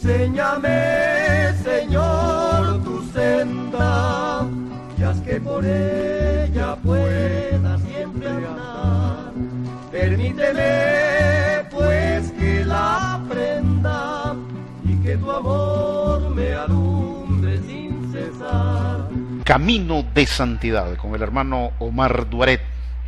Enséñame, Señor, tu senda, y haz que por ella pueda siempre andar. Permíteme, pues, que la aprenda, y que tu amor me alumbre sin cesar. Camino de santidad, con el hermano Omar Duaret.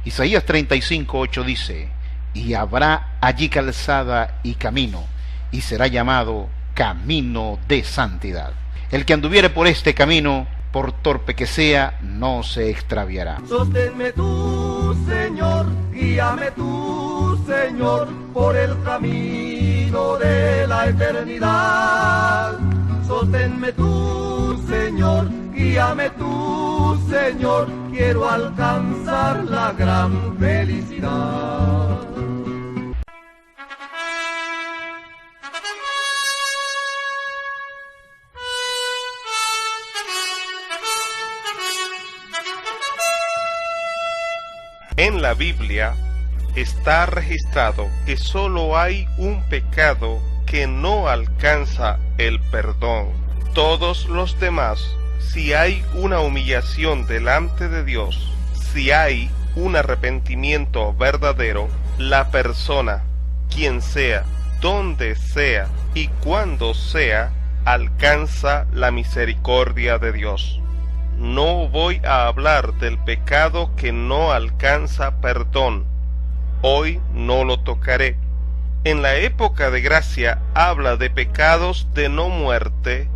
Isaías 35:8 dice: y habrá allí calzada y camino, y será llamado camino de santidad. El que anduviere por este camino, por torpe que sea, no se extraviará. Sosténme tú, Señor, guíame tú, Señor, por el camino de la eternidad. Sosténme tú, Señor, guíame tú, Señor, quiero alcanzar la gran felicidad. En la Biblia está registrado que solo hay un pecado que no alcanza el perdón. Todos los demás, si hay una humillación delante de Dios, si hay un arrepentimiento verdadero, la persona, quien sea, donde sea y cuando sea, alcanza la misericordia de Dios. No voy a hablar del pecado que no alcanza perdón. Hoy no lo tocaré. En la época de gracia habla de pecados de no muerte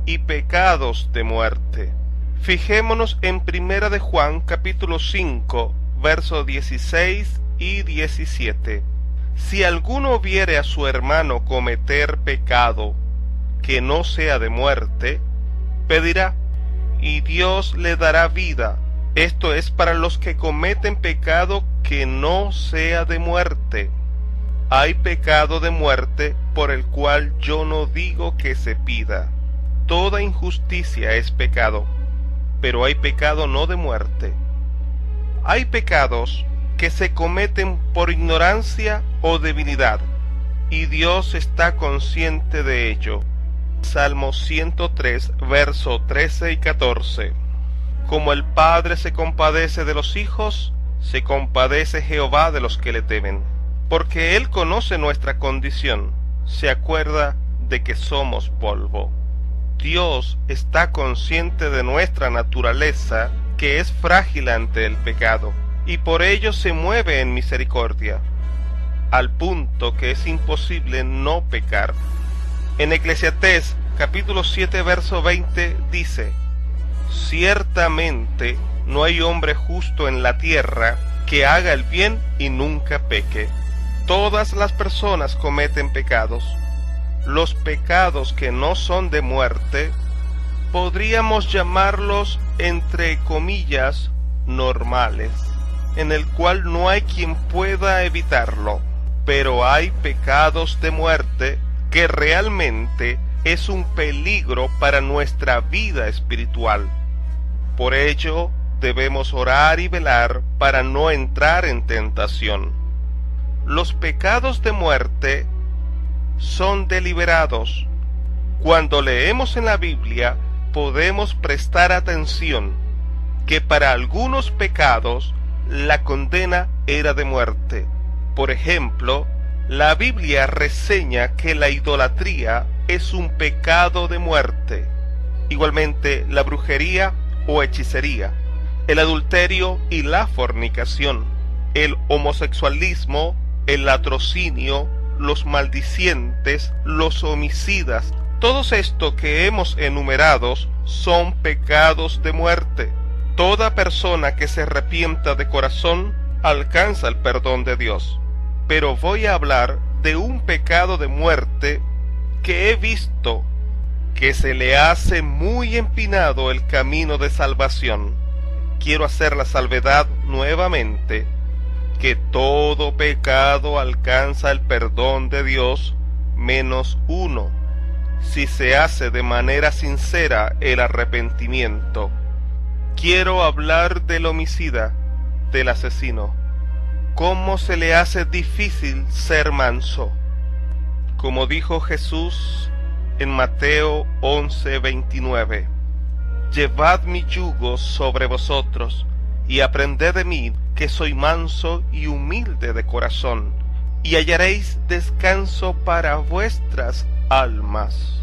y pecados de muerte. Fijémonos en 1 de Juan capítulo 5, versos 16 y 17. Si alguno viere a su hermano cometer pecado que no sea de muerte, pedirá, y Dios le dará vida. Esto es para los que cometen pecado que no sea de muerte. Hay pecado de muerte por el cual yo no digo que se pida. Toda injusticia es pecado, pero hay pecado no de muerte. Hay pecados que se cometen por ignorancia o debilidad, y Dios está consciente de ello. Salmo 103, verso 13 y 14. Como el Padre se compadece de los hijos, se compadece Jehová de los que le temen. Porque Él conoce nuestra condición, se acuerda de que somos polvo. Dios está consciente de nuestra naturaleza, que es frágil ante el pecado, y por ello se mueve en misericordia, al punto que es imposible no pecar. En Eclesiastés capítulo 7 verso 20 dice: ciertamente no hay hombre justo en la tierra que haga el bien y nunca peque. Todas las personas cometen pecados. Los pecados que no son de muerte podríamos llamarlos entre comillas normales, en el cual no hay quien pueda evitarlo. Pero hay pecados de muerte que realmente es un peligro para nuestra vida espiritual. Por ello, debemos orar y velar para no entrar en tentación. Los pecados de muerte son deliberados. Cuando leemos en la Biblia, podemos prestar atención que para algunos pecados la condena era de muerte. Por ejemplo, la Biblia reseña que la idolatría es un pecado de muerte. Igualmente, la brujería o hechicería, el adulterio y la fornicación, el homosexualismo, el latrocinio, los maldicientes, los homicidas, todos estos que hemos enumerado son pecados de muerte. Toda persona que se arrepienta de corazón alcanza el perdón de Dios. Pero voy a hablar de un pecado de muerte que he visto que se le hace muy empinado el camino de salvación. Quiero hacer la salvedad nuevamente, que todo pecado alcanza el perdón de Dios, menos uno, si se hace de manera sincera el arrepentimiento. Quiero hablar del homicida, del asesino. ¿Cómo se le hace difícil ser manso? Como dijo Jesús, en Mateo 11:29. Llevad mi yugo sobre vosotros, y aprended de mí, que soy manso y humilde de corazón, y hallaréis descanso para vuestras almas.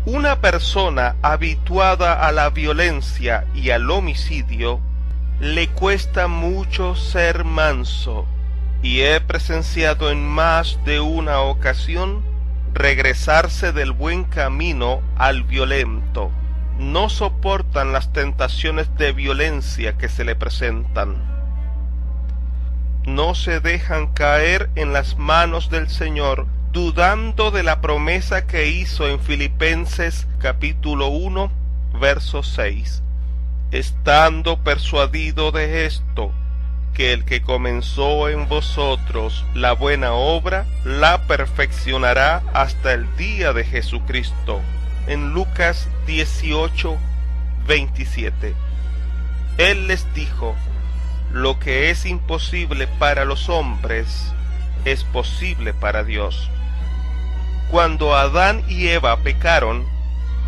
Una persona habituada a la violencia y al homicidio le cuesta mucho ser manso, y he presenciado en más de una ocasión regresarse del buen camino al violento. No soportan las tentaciones de violencia que se le presentan. No se dejan caer en las manos del Señor, dudando de la promesa que hizo en Filipenses capítulo 1, verso 6. Estando persuadido de esto, que el que comenzó en vosotros la buena obra, la perfeccionará hasta el día de Jesucristo. En Lucas 18:27. Él les dijo: lo que es imposible para los hombres es posible para Dios. Cuando Adán y Eva pecaron,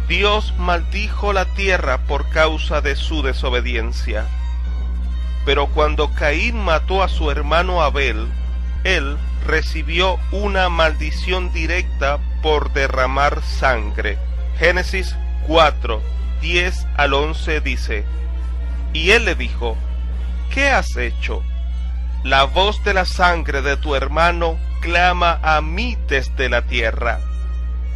Dios maldijo la tierra por causa de su desobediencia. Pero cuando Caín mató a su hermano Abel, él recibió una maldición directa por derramar sangre. Génesis 4:10-11 dice: y él le dijo: ¿qué has hecho? La voz de la sangre de tu hermano clama a mí desde la tierra.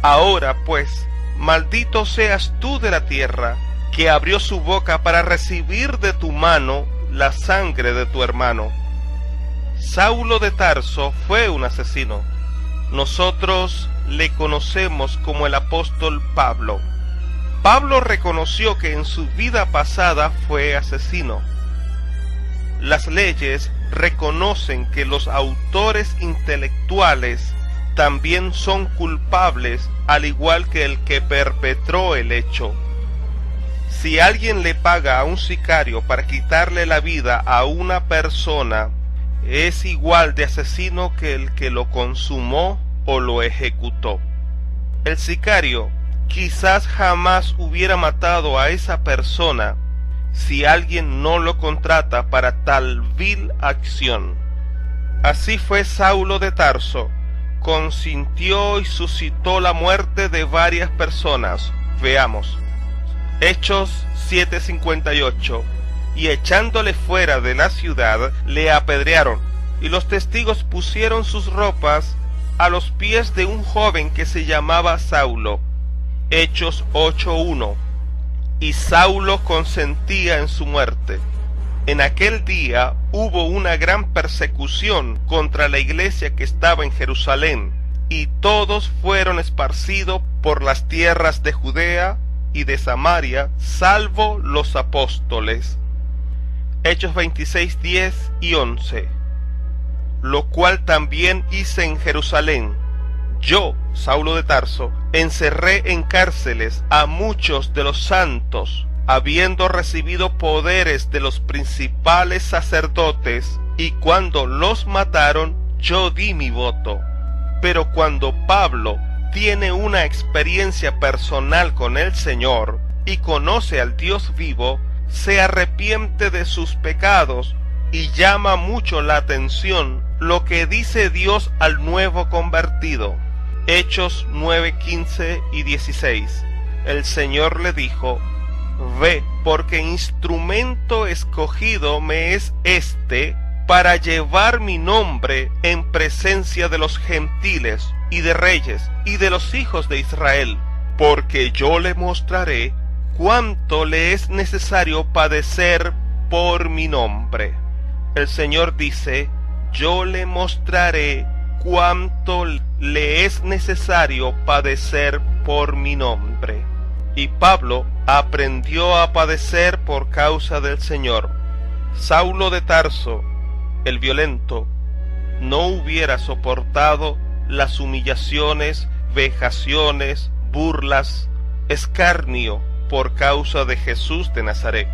Ahora pues, maldito seas tú de la tierra, que abrió su boca para recibir de tu mano la sangre de tu hermano. Saulo de Tarso fue un asesino. Nosotros le conocemos como el apóstol Pablo. Pablo reconoció que en su vida pasada fue asesino. Las leyes reconocen que los autores intelectuales también son culpables, al igual que el que perpetró el hecho. Si alguien le paga a un sicario para quitarle la vida a una persona, es igual de asesino que el que lo consumó o lo ejecutó. El sicario quizás jamás hubiera matado a esa persona si alguien no lo contrata para tal vil acción. Así fue Saulo de Tarso, consintió y suscitó la muerte de varias personas. Veamos. Hechos 7:58. Y echándole fuera de la ciudad, le apedrearon, y los testigos pusieron sus ropas a los pies de un joven que se llamaba Saulo. Hechos 8:1. Y Saulo consentía en su muerte. En aquel día hubo una gran persecución contra la iglesia que estaba en Jerusalén, y todos fueron esparcidos por las tierras de Judea y de Samaria, salvo los apóstoles. Hechos 26:10 y 11. Lo cual también hice en Jerusalén. Yo, Saulo de Tarso, encerré en cárceles a muchos de los santos, habiendo recibido poderes de los principales sacerdotes, y cuando los mataron, yo di mi voto. Pero cuando Pablo tiene una experiencia personal con el Señor y conoce al Dios vivo, se arrepiente de sus pecados y llama mucho la atención lo que dice Dios al nuevo convertido. Hechos 9:15 y 16. El Señor le dijo: ve, porque instrumento escogido me es este para llevar mi nombre en presencia de los gentiles y de reyes y de los hijos de Israel, porque yo le mostraré cuánto le es necesario padecer por mi nombre. El Señor dice: yo le mostraré cuánto le es necesario padecer por mi nombre. Y Pablo aprendió a padecer por causa del Señor. Saulo de Tarso, el violento, no hubiera soportado las humillaciones, vejaciones, burlas, escarnio por causa de Jesús de Nazaret.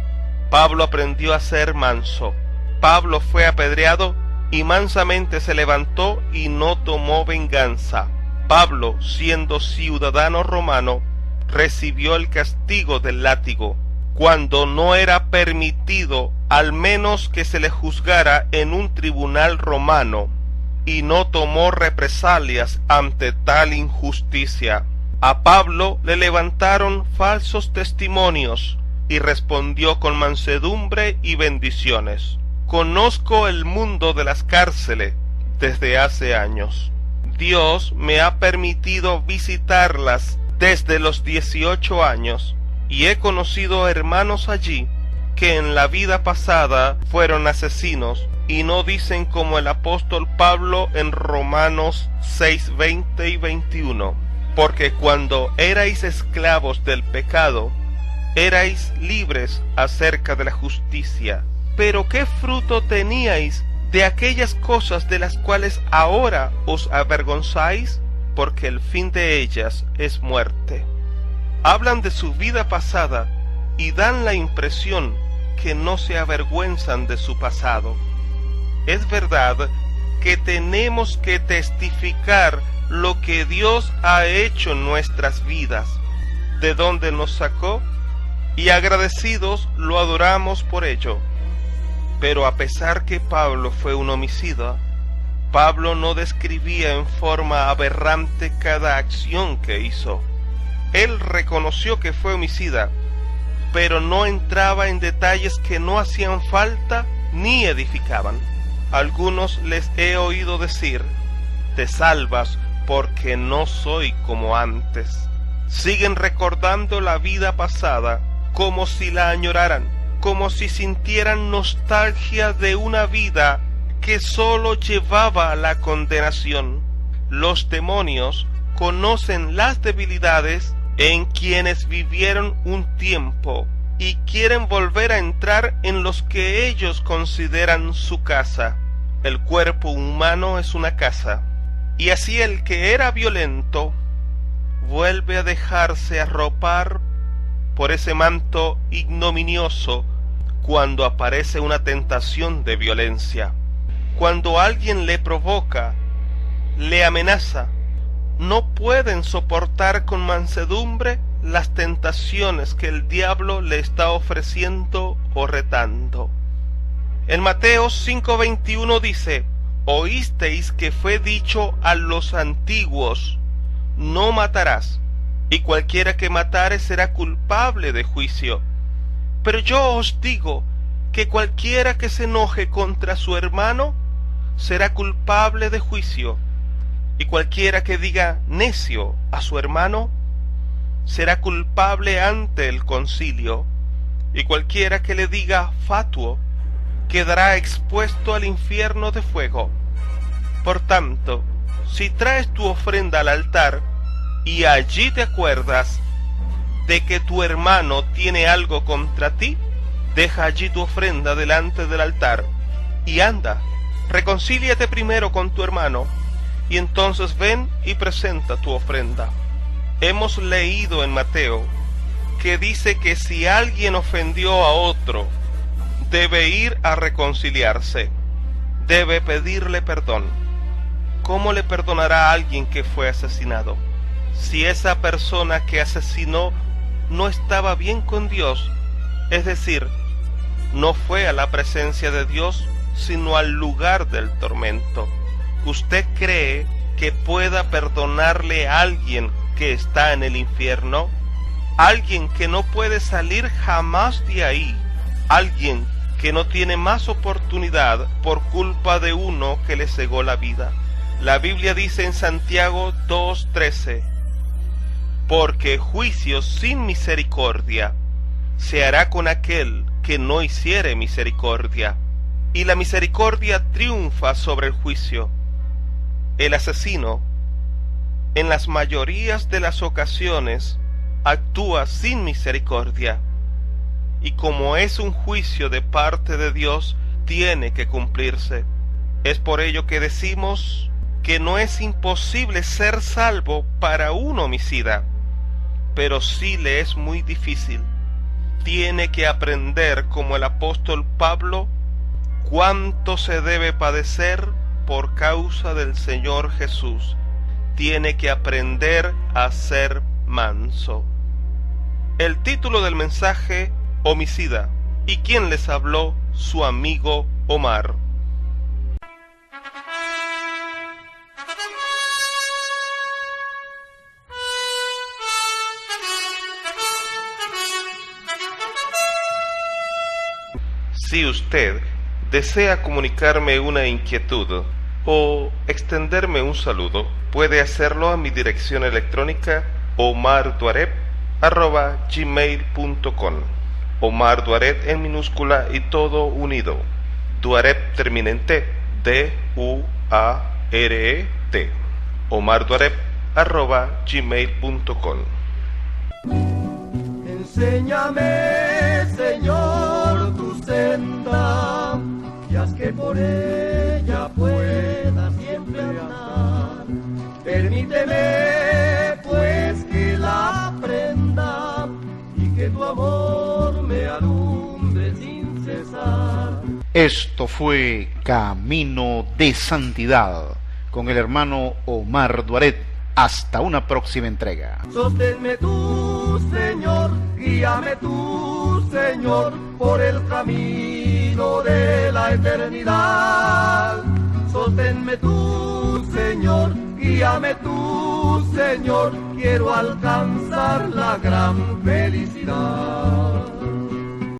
Pablo aprendió a ser manso. Pablo fue apedreado y mansamente se levantó y no tomó venganza. Pablo, siendo ciudadano romano, recibió el castigo del látigo, cuando no era permitido al menos que se le juzgara en un tribunal romano, y no tomó represalias ante tal injusticia. A Pablo le levantaron falsos testimonios, y respondió con mansedumbre y bendiciones. Conozco el mundo de las cárceles desde hace años. Dios me ha permitido visitarlas desde los 18 años, y he conocido hermanos allí que en la vida pasada fueron asesinos, y no dicen como el apóstol Pablo en Romanos 6:20 y 21, porque cuando erais esclavos del pecado, erais libres acerca de la justicia. Pero ¿qué fruto teníais de aquellas cosas de las cuales ahora os avergonzáis? Porque el fin de ellas es muerte. Hablan de su vida pasada y dan la impresión que no se avergüenzan de su pasado. Es verdad que tenemos que testificar lo que Dios ha hecho en nuestras vidas, de donde nos sacó, y agradecidos lo adoramos por ello. Pero a pesar que Pablo fue un homicida, Pablo no describía en forma aberrante cada acción que hizo. Él reconoció que fue homicida, pero no entraba en detalles que no hacían falta ni edificaban. Algunos les he oído decir: te salvas porque no soy como antes. Siguen recordando la vida pasada como si la añoraran, como si sintieran nostalgia de una vida que sólo llevaba a la condenación. Los demonios conocen las debilidades en quienes vivieron un tiempo y quieren volver a entrar en los que ellos consideran su casa. El cuerpo humano es una casa, y así el que era violento vuelve a dejarse arropar por ese manto ignominioso cuando aparece una tentación de violencia. Cuando alguien le provoca, le amenaza, no pueden soportar con mansedumbre las tentaciones que el diablo le está ofreciendo o retando. En Mateo 5:21 dice: oísteis que fue dicho a los antiguos, no matarás, y cualquiera que matare será culpable de juicio. Pero yo os digo que cualquiera que se enoje contra su hermano será culpable de juicio, y cualquiera que diga necio a su hermano será culpable ante el concilio, y cualquiera que le diga fatuo quedará expuesto al infierno de fuego. Por tanto, si traes tu ofrenda al altar y allí te acuerdas de que tu hermano tiene algo contra ti, deja allí tu ofrenda delante del altar y anda, reconcíliate primero con tu hermano, y entonces ven y presenta tu ofrenda. Hemos leído en Mateo que dice que si alguien ofendió a otro, debe ir a reconciliarse, debe pedirle perdón. ¿Cómo le perdonará a alguien que fue asesinado? Si esa persona que asesinó no estaba bien con Dios, es decir, no fue a la presencia de Dios, sino al lugar del tormento. ¿Usted cree que pueda perdonarle a alguien que está en el infierno? Alguien que no puede salir jamás de ahí, alguien que no tiene más oportunidad por culpa de uno que le cegó la vida. La Biblia dice en Santiago 2:13: porque juicio sin misericordia se hará con aquel que no hiciere misericordia, y la misericordia triunfa sobre el juicio. El asesino, en las mayorías de las ocasiones, actúa sin misericordia, y como es un juicio de parte de Dios, tiene que cumplirse. Es por ello que decimos que no es imposible ser salvo para un homicida, pero sí le es muy difícil. Tiene que aprender, como el apóstol Pablo, cuánto se debe padecer por causa del Señor Jesús. tiene que aprender a ser manso. El título del mensaje: Homicida. ¿Y quién les habló? Su amigo Omar. Si usted desea comunicarme una inquietud o extenderme un saludo, puede hacerlo a mi dirección electrónica omarduaret@gmail.com. Omar Duaret en minúscula y todo unido. Duaret termina en T, D-U-A-R-E-T. omarduaret@gmail.com. Enséñame, Señor, tu senda, y haz que por ella pueda siempre andar. Permíteme, pues, que la aprenda y que tu amor me alumbre sin cesar. Esto fue Camino de Santidad con el hermano Omar Duaret. Hasta una próxima entrega. Sosténme tú, Señor, guíame tú, Señor, por el camino de la eternidad. Sosténme tú, Señor, guíame tú, Señor, quiero alcanzar la gran felicidad.